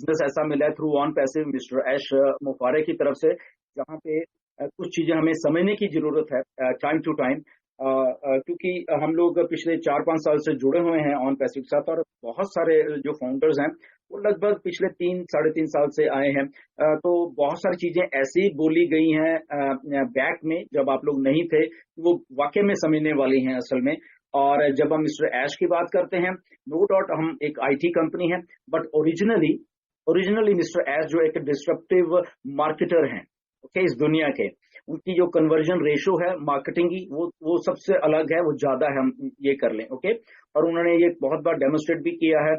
Business ऐसा मिला है थ्रू ऑन पैसिव मिस्टर ऐश मुफारे की तरफ से, जहाँ पे कुछ चीजें हमें समझने की जरूरत है टाइम टू टाइम, क्योंकि हम लोग पिछले 4-5 साल से जुड़े हुए हैं ऑन पैसिव के साथ, और बहुत सारे जो फाउंडर्स हैं वो लगभग पिछले 3-3.5 साल से आए हैं। तो बहुत सारी चीजें ऐसी बोली गई हैं बैक में जब आप लोग नहीं थे, वो वाकई में समझने वाली हैं असल में। और जब हम मिस्टर ऐश की बात करते हैं, नो डाउट हम एक आईटी कंपनी है, बट ओरिजिनली मिस्टर ऐश जो एक डिस्ट्रप्टिव मार्केटर हैं, ओके, इस दुनिया के, उनकी जो कन्वर्जन रेशो है मार्केटिंग की, वो सबसे अलग है, वो ज्यादा है, हम ये कर लें, ओके। और उन्होंने ये बहुत बार डेमोन्स्ट्रेट भी किया है।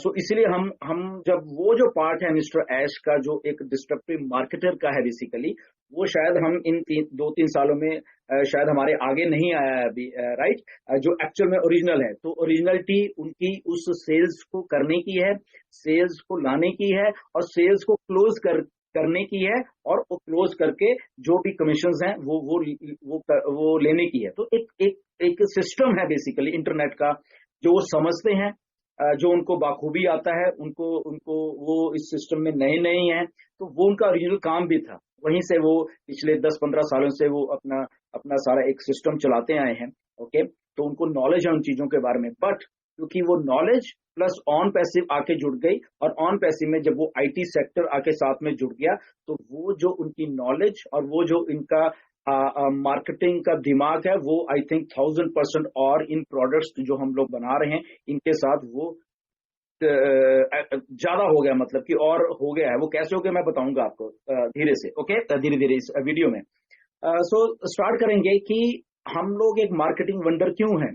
सो इसीलिए हम जब वो जो पार्ट है मिस्टर ऐश का जो एक डिस्ट्रप्टिव मार्केटर का है बेसिकली, वो शायद हम इन 2-3 सालों में शायद हमारे आगे नहीं आया है अभी, राइट, जो एक्चुअल में ओरिजिनल है। तो ओरिजिनलिटी उनकी उस सेल्स को करने की है, सेल्स को लाने की है, और सेल्स को क्लोज करने की है, और वो क्लोज करके जो भी कमीशंस हैं वो लेने की है। तो एक सिस्टम है बेसिकली इंटरनेट का, जो वो समझते हैं, जो उनको बाखूबी आता है, उनको उनको वो इस सिस्टम में नए नए हैं, तो वो उनका ओरिजिनल काम भी था। वहीं से वो पिछले 10-15 सालों से वो अपना अपना सारा एक सिस्टम चलाते आए हैं, ओके। तो उनको नॉलेज है उन चीजों के बारे में, बट क्योंकि वो नॉलेज प्लस ऑन पैसिव आके जुड़ गई, और ऑन पैसिव में जब वो आईटी सेक्टर आके साथ में जुड़ गया, तो वो जो उनकी नॉलेज और वो जो इनका मार्केटिंग का दिमाग है, वो आई थिंक 1000% और इन प्रोडक्ट्स जो हम लोग बना रहे हैं इनके साथ वो ज्यादा हो गया, मतलब कि और हो गया है। वो कैसे हो गया मैं बताऊंगा आपको धीरे से, ओके, धीरे धीरे इस वीडियो में। सो स्टार्ट करेंगे कि हम लोग एक मार्केटिंग वंडर क्यों हैं,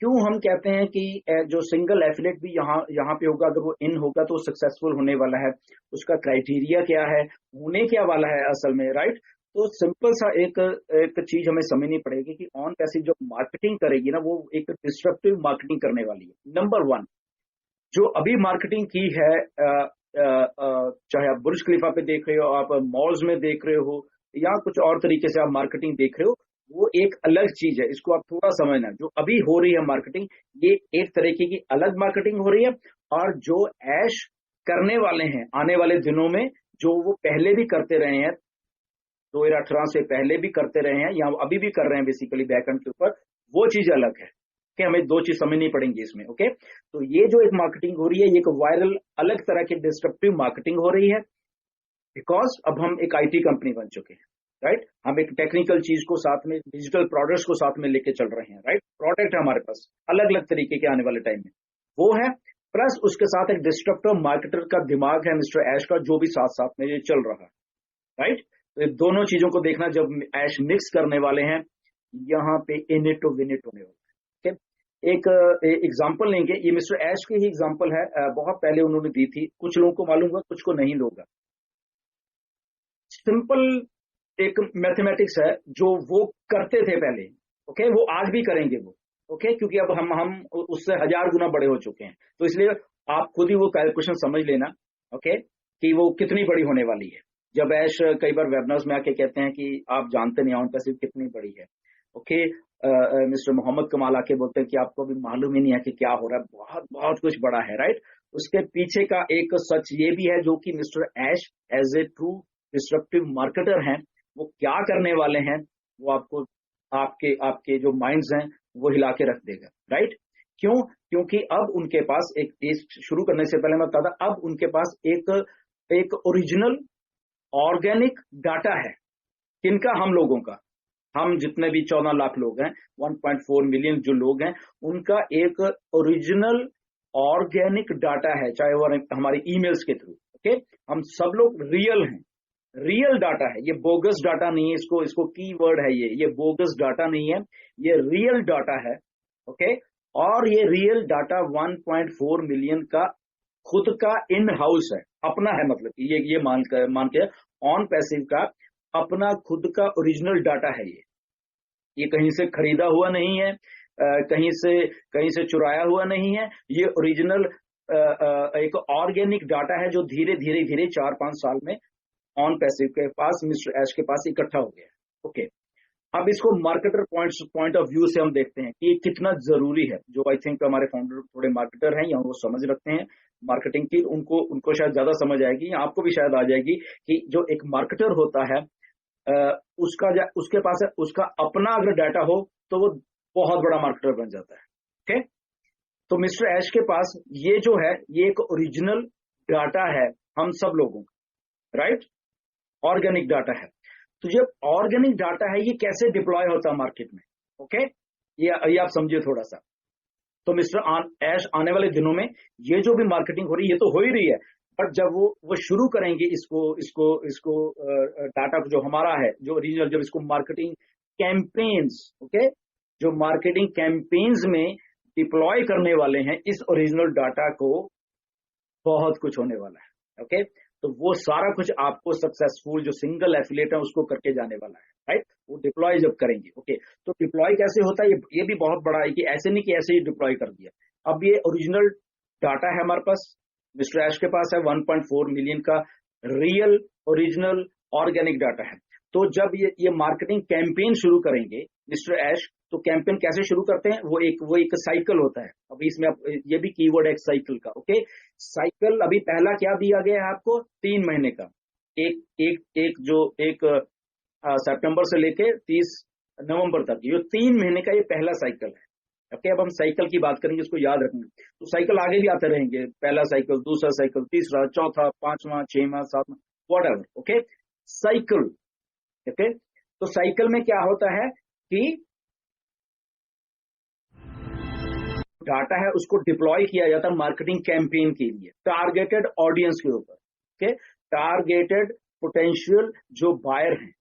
क्यों हम कहते हैं कि जो सिंगल एफिलेट भी यहाँ पे होगा, अगर वो इन होगा तो सक्सेसफुल होने वाला है, उसका क्राइटेरिया क्या है, होने क्या वाला है असल में, राइट। तो सिंपल सा एक चीज हमें समझनी पड़ेगी कि ऑन पैसिव जो मार्केटिंग करेगी ना, वो एक डिस्ट्रप्टिव मार्केटिंग करने वाली है। नंबर 1, जो अभी मार्केटिंग की है, चाहे आप बुर्ज खलीफा पे देख रहे हो, आप मॉल्स में देख रहे हो, या कुछ और तरीके से आप मार्केटिंग देख रहे हो, वो एक अलग चीज है। इसको आप थोड़ा समझना, जो अभी हो रही है मार्केटिंग, ये एक तरीके की अलग मार्केटिंग हो रही है। और जो ऐश करने वाले हैं आने वाले दिनों में, जो वो पहले भी करते रहे हैं, 2018 से पहले भी करते रहे हैं, या अभी भी कर रहे हैं बेसिकली बैकएंड के ऊपर, वो चीज अलग है, कि हमें 2 चीज समझनी पड़ेंगी इसमें, ओके। तो ये जो एक मार्केटिंग हो रही है, ये एक वायरल अलग तरह की डिस्ट्रप्टिव मार्केटिंग हो रही है, बिकॉज अब हम एक आईटी कंपनी बन चुके हैं, राइट। हम एक टेक्निकल चीज को साथ में, डिजिटल प्रोडक्ट्स को साथ में लेके चल रहे हैं, राइट। प्रोडक्ट है हमारे पास अलग अलग तरीके के आने वाले टाइम में, वो है। प्लस उसके साथ एक डिस्ट्रप्टिव मार्केटर का दिमाग है मिस्टर ऐश का, जो भी साथ साथ में ये चल रहा है, राइट। तो ये दोनों चीजों को देखना, जब ऐश मिक्स करने वाले हैं, यहाँ पे in it to win it होने वाला है। एक एग्जाम्पल लेंगे, ये मिस्टर ऐश की ही एग्जाम्पल है, बहुत पहले उन्होंने दी थी, कुछ लोगों को मालूम होगा, कुछ को नहीं होगा। सिंपल एक मैथमेटिक्स है जो वो करते थे पहले, ओके, वो आज भी करेंगे वो, ओके, क्योंकि अब हम उससे 1000 गुना बड़े हो चुके हैं। तो इसलिए आप खुद ही वो कैलकुलेशन समझ लेना, ओके, कि वो कितनी बड़ी होने वाली है। जब ऐश कई बार वेबिनार्स में आके कहते हैं कि आप जानते नहीं ऑन पैसिव कितनी बड़ी है, ओके, मिस्टर मोहम्मद कमाल आके बोलते हैं कि आपको भी मालूम ही नहीं है कि क्या हो रहा है, बहुत बहुत कुछ बड़ा है, राइट। उसके पीछे का एक सच ये भी है, जो कि mister Ash as a true disruptive marketer हैं, वो क्या करने वाले हैं, वो आपको आपके आपके जो माइंड्स हैं वो हिला के रख देगा, राइट। क्यों? क्योंकि अब उनके पास एक शुरू करने से पहले मैं बता था, अब उनके पास एक ओरिजिनल ऑर्गेनिक डाटा है। किनका? हम लोगों का। हम जितने भी 14 लाख लोग हैं, 1.4 मिलियन जो लोग हैं, उनका एक ओरिजिनल ऑर्गेनिक डाटा है, चाहे वो हमारे ईमेल्स के थ्रू, ओके। हम सब लोग रियल हैं, रियल डाटा है, ये बोगस डाटा नहीं है। इसको की वर्ड है, ये बोगस डाटा नहीं है, ये रियल डाटा है, ओके। और ये रियल डाटा 1.4 मिलियन का खुद का इन हाउस है, अपना है, मतलब ये मान के ऑन पैसिव का अपना खुद का ओरिजिनल डाटा है। ये कहीं से खरीदा हुआ नहीं है, कहीं से चुराया हुआ नहीं है। ये ओरिजिनल एक ऑर्गेनिक डाटा है, जो धीरे धीरे 4-5 साल में ऑन पैसिव के पास, मिस्टर ऐश के पास इकट्ठा हो गया, ओके। अब इसको मार्केटर पॉइंट ऑफ व्यू से हम देखते हैं कि ये कितना जरूरी है। जो आई थिंक हमारे फाउंडर थोड़े मार्केटर हैं या वो समझ रखते हैं मार्केटिंग की, उनको उनको शायद ज्यादा समझ आएगी या आपको भी शायद आ जाएगी कि जो एक मार्केटर होता है उसके पास है, उसका अपना अगर डाटा हो तो वो बहुत बड़ा मार्केटर बन जाता है। ओके, तो मिस्टर ऐश के पास ये जो है ये एक ओरिजिनल डाटा है हम सब लोगों का, राइट, ऑर्गेनिक डाटा है। तो जब ऑर्गेनिक डाटा है ये कैसे डिप्लॉय होता है मार्केट में, ओके, ये आप समझिए थोड़ा सा। तो मिस्टर ऐश आने वाले दिनों में ये जो भी मार्केटिंग हो रही है ये तो हो ही रही है, बट जब वो शुरू करेंगे इसको इसको इसको डाटा जो हमारा है जो ओरिजिनल, जब इसको मार्केटिंग कैंपेन्स, ओके, जो मार्केटिंग कैंपेन्स में डिप्लॉय करने वाले हैं इस ओरिजिनल डाटा को, बहुत कुछ होने वाला है। ओके, तो वो सारा कुछ आपको सक्सेसफुल जो सिंगल एफिलिएट है उसको करके जाने वाला है, राइट, वो डिप्लॉय जब करेंगे। ओके, तो डिप्लॉय कैसे होता है ये भी बहुत बड़ा है कि ऐसे नहीं कि ऐसे ही डिप्लॉय कर दिया। अब ये ओरिजिनल डाटा है हमारे पास, मिस्टर ऐश के पास है 1.4 मिलियन का रियल ओरिजिनल ऑर्गेनिक डाटा है। तो जब ये मार्केटिंग कैंपेन शुरू करेंगे मिस्टर ऐश, तो कैंपेन कैसे शुरू करते हैं, वो एक साइकिल होता है। अभी इसमें ये भी कीवर्ड है साइकिल का। ओके, साइकिल अभी पहला क्या दिया गया है आपको, 3 महीने का, एक सितंबर से लेके 30 नवंबर तक, ये 3 महीने का ये पहला साइकिल है। ओके, अब हम साइकिल की बात करेंगे, इसको याद रखेंगे। तो साइकिल आगे भी आते रहेंगे, पहला साइकिल, दूसरा साइकिल, तीसरा, चौथा, 5वां, 6वां, 7वां, व्हाटएवर। Okay, cycle. ओके, तो साइकिल में क्या होता है कि डाटा है उसको डिप्लॉय किया जाता है मार्केटिंग कैंपेन के लिए टारगेटेड ऑडियंस के ऊपर। ओके, टारगेटेड पोटेंशियल जो बायर हैं,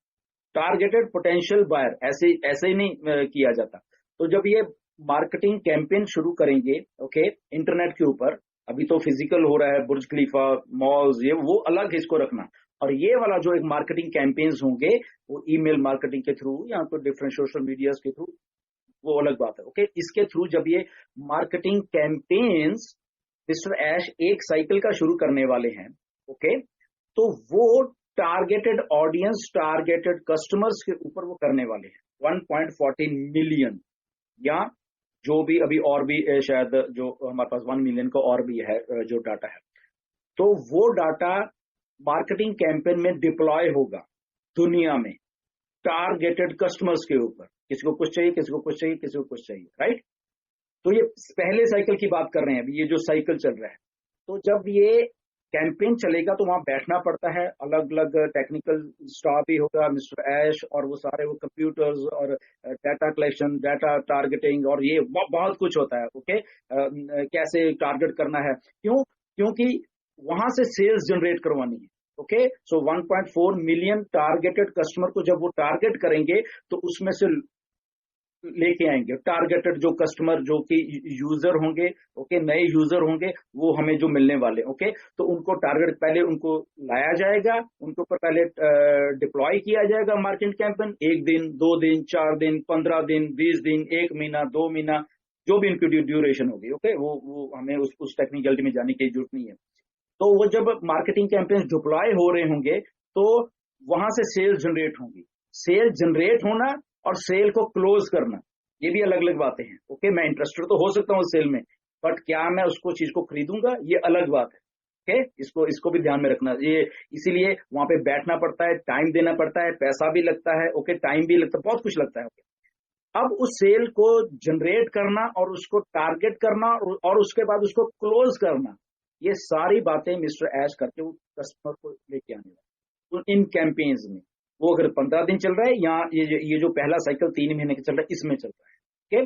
टारगेटेड पोटेंशियल बायर, ऐसे ही नहीं किया जाता। तो जब ये मार्केटिंग कैंपेन शुरू करेंगे, ओके, इंटरनेट के ऊपर, अभी तो फिजिकल हो रहा है, बुर्ज खलीफा, मॉल्स, ये वो अलग है, इसको रखना। और ये वाला जो एक मार्केटिंग कैंपेन्स होंगे वो ईमेल मार्केटिंग के थ्रू या तो डिफरेंट सोशल मीडियाज के थ्रू, वो अलग बात है। ओके, इसके थ्रू जब ये मार्केटिंग कैंपेन्स मिस्टर ऐश एक साइकिल का शुरू करने वाले हैं, ओके, तो वो टारगेटेड ऑडियंस, टारगेटेड कस्टमर्स के ऊपर वो करने वाले हैं 1.14 मिलियन, या जो भी अभी और भी शायद जो हमारे पास 1 मिलियन का और भी है जो डाटा है। तो वो डाटा मार्केटिंग कैंपेन में डिप्लॉय होगा दुनिया में टारगेटेड कस्टमर्स के ऊपर, किसी को कुछ चाहिए, किसी को कुछ चाहिए, किसी को कुछ चाहिए, राइट। तो ये पहले साइकिल की बात कर रहे हैं, अभी ये जो साइकिल चल रहा है। तो जब ये कैंपेन चलेगा तो वहां बैठना पड़ता है, अलग अलग टेक्निकल स्टाफ भी होगा, मिस्टर ऐश और वो सारे वो कंप्यूटर्स और डाटा कलेक्शन, डाटा टारगेटिंग, और ये बहुत कुछ होता है। ओके, कैसे टारगेट करना है, क्योंकि वहां से सेल्स जनरेट करवानी है। ओके, सो 1.4 मिलियन टारगेटेड कस्टमर को जब वो टारगेट करेंगे तो उसमें से लेके आएंगे टारगेटेड जो कस्टमर जो कि यूजर होंगे, ओके, नए यूजर होंगे, वो हमें जो मिलने वाले, ओके, तो उनको टारगेट पहले उनको लाया जाएगा, उनके ऊपर पहले डिप्लॉय किया जाएगा मार्केटिंग कैंपेन, 1 दिन, 2 दिन, 4 दिन, 15 दिन, 20 दिन, 1 महीना, 2 महीना, जो भी इनकी ड्यूरेशन होगी। ओके, वो हमें उस टेक्निकलिटी में जाने की जरूरत नहीं है। तो वो जब मार्केटिंग कैंपेन डिप्लॉय हो रहे होंगे तो वहां से सेल जनरेट होंगी। सेल जनरेट होना और सेल को क्लोज करना, ये भी अलग अलग बातें हैं। ओके, मैं इंटरेस्टेड तो हो सकता हूँ सेल में, बट क्या मैं उसको चीज को खरीदूंगा, ये अलग बात है। ओके, इसको भी ध्यान में रखना, ये इसीलिए वहां पे बैठना पड़ता है, टाइम देना पड़ता है, पैसा भी लगता है, ओके, टाइम भी लगता है, बहुत कुछ लगता है। अब उस सेल को जनरेट करना और उसको टारगेट करना और उसके बाद उसको क्लोज करना, ये सारी बातें मिस्टर ऐश करके वो कस्टमर को लेके आने वाले तो इन कैंपेन्स में। वो अगर 15 दिन चल रहा है या ये जो पहला साइकिल 3 महीने का चल रहा है इसमें चल रहा है। ओके,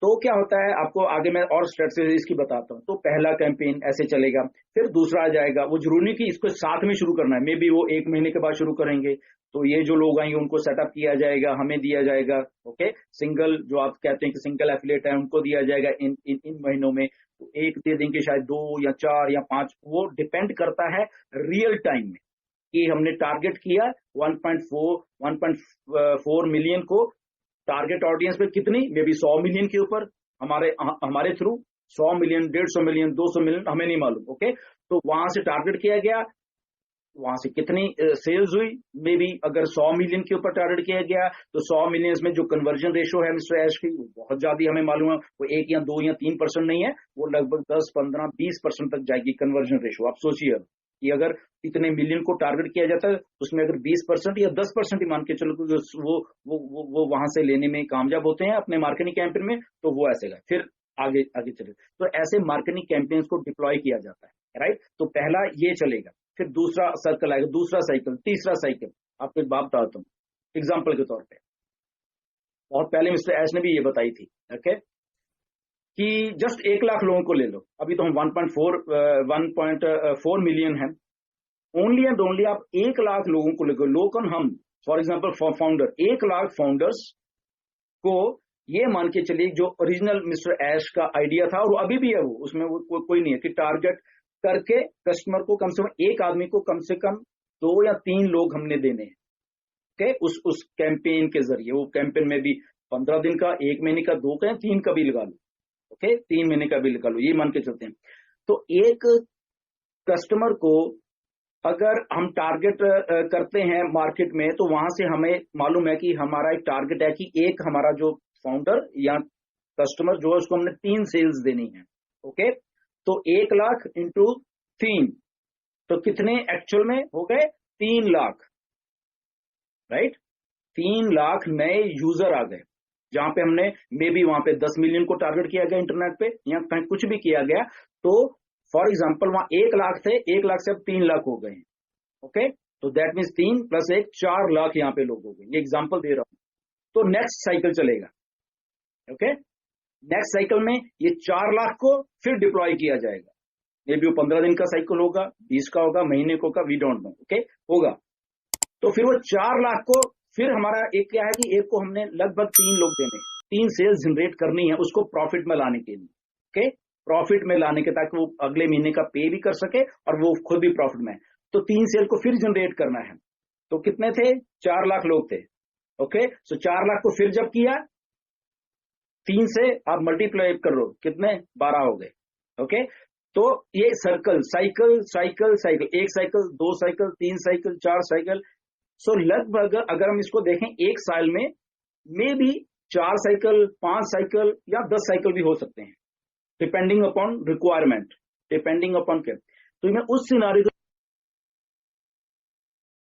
तो क्या होता है, आपको आगे मैं और स्ट्रेटजी इसकी बताता हूँ। तो पहला कैंपेन ऐसे चलेगा, फिर दूसरा आ जाएगा। वो जरूरी नहीं कि इसको साथ में शुरू करना है, मे बी वो 1 महीने के बाद शुरू करेंगे। तो ये जो लोग आएंगे उनको सेटअप किया जाएगा, हमें दिया जाएगा। ओके, सिंगल जो आप कहते हैं कि सिंगल एफिलिएट है उनको दिया जाएगा इन महीनों में। तो एक दे देंगे, शायद 2 या 4 या 5, वो डिपेंड करता है रियल टाइम में कि हमने टारगेट किया 1.4 मिलियन को, टारगेट ऑडियंस पे कितनी, मे बी 100 मिलियन के ऊपर हमारे थ्रू 100 मिलियन, 150 मिलियन, 200 मिलियन, हमें नहीं मालूम। ओके, तो वहां से टारगेट किया गया, वहां से कितनी सेल्स हुई, मे बी अगर 100 मिलियन के ऊपर टारगेट किया गया तो 100 मिलियन में जो कन्वर्जन रेशो है मिस्टर ऐश की, वो बहुत ज्यादा हमें मालूम है, वो 1 या 2 या 3% नहीं है, वो लगभग 10, 15, 20% तक जाएगी कन्वर्जन रेशो। आप सोचिए कि अगर इतने मिलियन को टारगेट किया जाता है तो उसमें अगर 20% या 10% ही मान के चलो कि वो वहां से लेने में कामयाब होते हैं अपने मार्केटिंग कैंपेन में, तो वो ऐसे का फिर आगे आगे चले। तो ऐसे मार्केटिंग कैंपेन्स को डिप्लॉय किया जाता है, राइट। तो पहला ये चलेगा, फिर दूसरा सर्कल आएगा, दूसरा साइकिल, तीसरा साइकिल। आपको एक बात बताता हूँ एग्जाम्पल के तौर पे, बहुत पहले मिस्टर एश ने भी ये बताई थी, ओके, कि जस्ट 1 लाख लोगों को ले लो, अभी तो हम 1.4 मिलियन है, ओनली एंड ओनली आप 1 लाख लोगों को लेकर लोकन, हम for example founder 1 lakh founders को ये मान के चलिए जो ओरिजिनल मिस्टर ऐश का आइडिया था, और अभी भी है वो, उसमें वो कोई नहीं है कि टारगेट करके कस्टमर को कम से कम एक आदमी को कम से कम 2 या 3 लोग हमने देने हैं, ओके, उस कैंपेन के जरिए। वो कैंपेन में भी 15 दिन का, 1 महीने का, 2 का, 3 का भी लगा लो, ओके, 3 महीने का भी लगा लो, ये मान के चलते हैं। तो एक कस्टमर को अगर हम टारगेट करते हैं मार्केट में, तो वहां से हमें मालूम है कि हमारा एक टारगेट है कि एक हमारा जो फाउंडर या कस्टमर जो है उसको हमने 3 सेल्स देनी है, ओके। तो 1 लाख इंटू 3, तो कितने एक्चुअल में हो गए? 3 लाख, राइट। 3 लाख नए यूजर आ गए, जहां पे हमने मे बी वहां पे 10 मिलियन को टारगेट किया गया इंटरनेट पे, या कहीं कुछ भी किया गया, तो फॉर एग्जाम्पल वहां 1 लाख थे, 1 लाख से अब 3 लाख हो गए, ओके। तो दैट मीन्स 3 + 1 4 लाख यहाँ पे लोग हो गए, ये एग्जाम्पल दे रहा हूं। तो नेक्स्ट साइकिल चलेगा, ओके। नेक्स्ट साइकिल में ये 4 लाख को फिर डिप्लॉय किया जाएगा, मे बी वो 15 दिन का साइकिल होगा, 20 का होगा, महीने को होगा, वी डोंट नो, ओके, होगा। तो फिर वो 4 लाख को फिर हमारा एक क्या है कि एक को हमने लगभग 3 लोग देने, 3 सेल्स जनरेट करनी है उसको प्रॉफिट में लाने के लिए, ओके, प्रॉफिट में लाने के, ताकि वो अगले महीने का पे भी कर सके और वो खुद भी प्रॉफिट में है। तो 3 सेल को फिर जनरेट करना है। तो कितने थे? 4 लाख लोग थे, ओके। सो 4 लाख को फिर जब किया 3 से आप मल्टीप्लाई करो, कितने? 12 हो गए, ओके। तो ये circle, cycle cycle cycle, 1 cycle, 2 cycle, 3 cycle, 4 cycle. So लगभग अगर हम इसको देखें एक साल में मे बी 4 साइकिल, 5 साइकिल या 10 साइकिल भी हो सकते हैं, depending upon requirement, depending upon क्या। तो मैं उस सिनारियो